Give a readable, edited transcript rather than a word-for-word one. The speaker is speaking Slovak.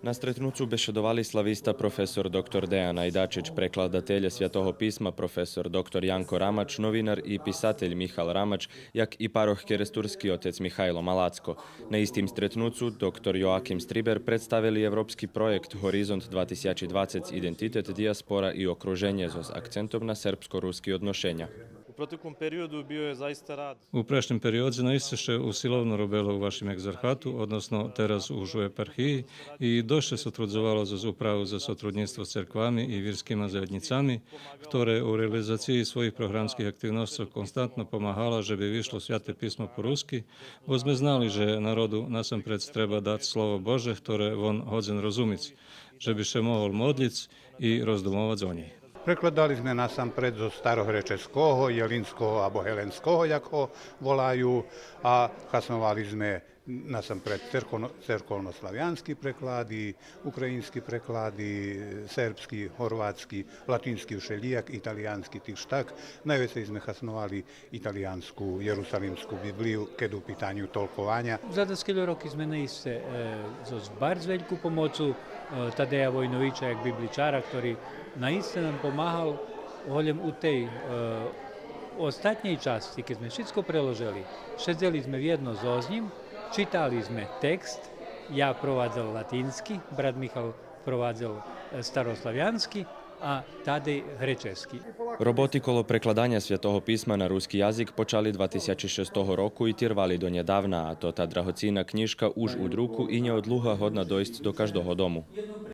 Na stretnucu bešedovali slavista profesor dr. Dejan Ajdačić, prekladatelj Svjatoho pisma profesor dr. Janko Ramač, novinar i pisatelj Michal Ramač, jak i paroh keresturski otec Mihajlo Malacko. Na istim stretnucu dr. Joakim Striber predstavili evropski projekt Horizont 2020 Identitet, dijaspora i okruženje s akcentom na srpsko-ruski odnošenja. U prejšnjem perióde najistіше usilovno робило у вашому екзархату, odnosno teraz už u eparhiji, i došle sotrudzovalo za upravu za sotrudnictvo s cerkvami i vjerskima zajednicami, ktoré u realizaciji svojich programskih aktivnosti konstantno pomáhala, že by vyšlo Svjate pismo po ruski, bo sme znali, že narodu nasampred treba dať slovo Bože, ktoré on hodzen rozumic, že by še mohol modlic i rozdumovať o nej. Prekladali sme nasampred zo starohrečeského, jelinského alebo helenského, jak ho volajú, a kasnovali sme nasampred cerkovnoslavianski preklady, ukrajinski preklady, serbski, horvátsky, latinski všelijak, italijanski tiež tak. Najviacej sme kasnovali italijansku, jerusalimsku Bibliu, keď u pitanju tolkovanja. Za skoro roky sme naiste z bardzo veľkú pomocu Tadeja Vojnovića, jak bibličara, ktorý naiste nam pomáhal holjem u tej ostatnjej časti, keď sme všetko preložili. Šedzeli sme jedno so s ním, čitali sme tekst, ja provádzal latinski, brat Michal provádzal staroslaviansky a Tadej grečeski. Roboty kolo prekladania Svjatoho pisma na ruski jazik počali 2006 roku i trvali do nedávna, a to ta drahocína knižka už u druku i neodluha hodna dojsť do každého domu.